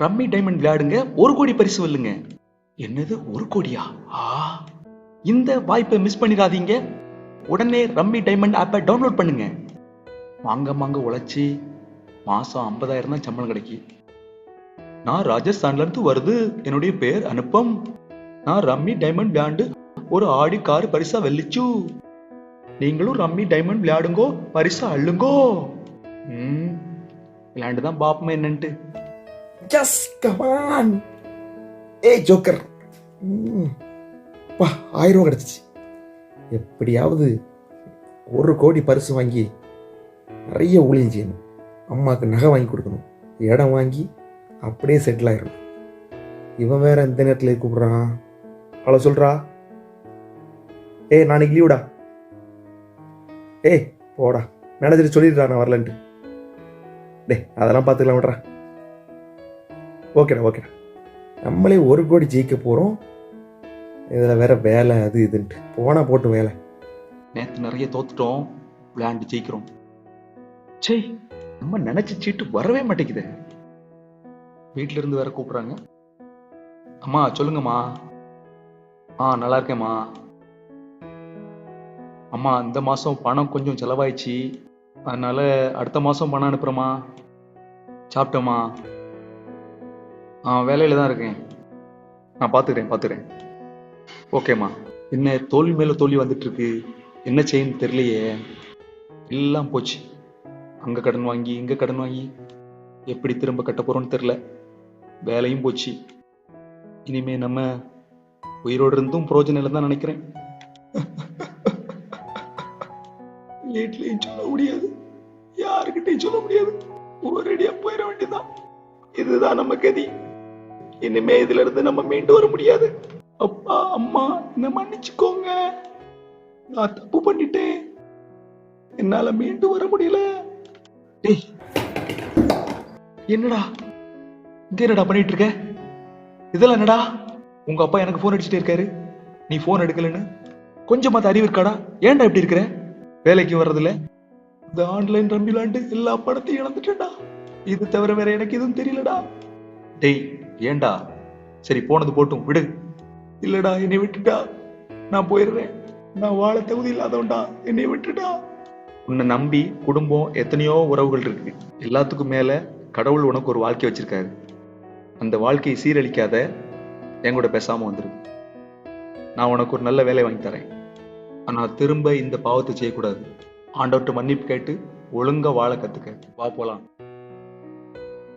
Rummy diamond விளையாடுங்க, 1 கோடி பரிசு வெல்லுங்க. என்னது 1 கோடியா? இந்த வாய்ப்பை மிஸ் பண்ணிடாதீங்க. உடனே ரம்மி டைமண்ட் ஆப்பை டவுன்லோட் பண்ணுங்க. மாங்க உழைச்சி மாசம் 50,000 தான் சம்பளம் கிடைக்கும். நான் ராஜஸ்தான்ல இருந்து வருது. என்னுடைய பேர் அனுப்பம். நான் ரம்மி டைமண்ட் விளையாண்டு ஒரு ஆடி கார் பரிசா வெல்லிச்சு. நீங்களும் ரம்மி டைமண்ட் விளையாடுங்கோ, பரிசா அள்ளுங்கோ. விளையாண்டுதான் பாப்பமே என்னன்ட்டு. Just come on. ஏய் ஜோக்கர், 1000 ரூபா கிடைச்சிச்சு. எப்படியாவது 1 கோடி பரிசு வாங்கி நிறைய ஊழியம் செய்யணும். அம்மாவுக்கு நகை வாங்கி கொடுக்கணும், இடம் வாங்கி அப்படியே செட்டில் ஆயிடணும். இவன் வேற எந்த நேரத்தில் கூப்பிட்றான். அவ்வளோ சொல்கிறா, நாளைக்கு லீவுடா. போடா, மேனேஜர் சொல்லிடுறா நான் வரலன்ட்டு. அதெல்லாம் பார்த்துக்கலாம் விட்றா. ஓகேடா. நம்மளே 1 கோடி ஜெயிக்க போகிறோம். இதில் வேற வேலை அது இதுன்ட்டு போனா போட்டு வேலை. நேற்று நிறைய தோத்துட்டோம், விளையாண்டு ஜெயிக்கிறோம். சே, நம்ம நினைச்ச சீட்டு வரவே மாட்டேங்குது. வீட்டுல இருந்து வேற கூப்பிடுறாங்க. அம்மா சொல்லுங்கம்மா. நல்லா இருக்கேம்மா. அம்மா, இந்த மாசம் பணம் கொஞ்சம் செலவாயிடுச்சு, அதனால அடுத்த மாசம் பணம் அனுப்புறேம்மா. சாப்பிட்டேம்மா. வேலையில தான் இருக்கேன். நான் பாத்துக்கிறேன். ஓகேம்மா. என்ன தோல்வி மேல தோல்வி வந்துட்டு இருக்கு, என்ன செய்யன்னு தெரியலையே. எல்லாம் போச்சு. அங்க கடன் வாங்கி இங்க கடன் வாங்கி எப்படி திரும்ப கட்ட போறோம்னு தெரியல. வேலையும் போச்சு. இனிமே நம்ம உயிரோடு இருந்தும் பிரோஜனம் இல்லை தான் நினைக்கிறேன். வீட்லயும் சொல்ல முடியாது, யாருக்கிட்டையும் சொல்ல முடியாது. ஒரேடியா போயிட வேண்டியதான். இதுதான் நம்ம கதி. இனிமே இதுல இருந்து நம்ம மீண்டு வர முடியாது. அப்பா அம்மா என்ன மன்னிச்சுக்கோங்க, நான் தப்பு பண்ணிட்டேன். என்னால மீண்டு வர முடியல. என்னடா பண்ணிட்டு இருக்க? இதெல்லாம் என்னடா? உங்க அப்பா எனக்கு போன் அடிச்சுட்டே இருக்காரு, நீ போன் எடுக்கலன்னு. கொஞ்சமா அறிவு இருக்காடா? ஏன்டா இப்படி இருக்கிற? வேலைக்கு வர்றதுல இந்த ஆன்லைன் ரம்மி விளையாண்டு எல்லா பணத்தையும் இழந்துட்டேன்டா. இது தவிர வேற எனக்கு எதுவும் தெரியலடா. ஏன்டா? சரி, போனது போட்டும் விடு. இல்லடா, என்னை விட்டுட்டா. நான் போயிடுறேன். நான் வாழ தகுதி இல்லாதவன்டா, என்னை விட்டுட்டா. உன்னை நம்பி குடும்பம், எத்தனையோ உறவுகள் இருக்கு. எல்லாத்துக்கும் மேல கடவுள் உனக்கு ஒரு வாழ்க்கை வச்சிருக்காரு. அந்த வாழ்க்கையை சீரழிக்காத, என் கூட பேசாம வந்துரு. நான் உனக்கு ஒரு நல்ல வேலை வாங்கி தரேன். ஆனா திரும்ப இந்த பாவத்தை செய்யக்கூடாது. ஆண்டவர்கிட்ட மன்னிப்பு கேட்டு ஒழுங்கா வாழ கத்துக்க. வா போலாம்.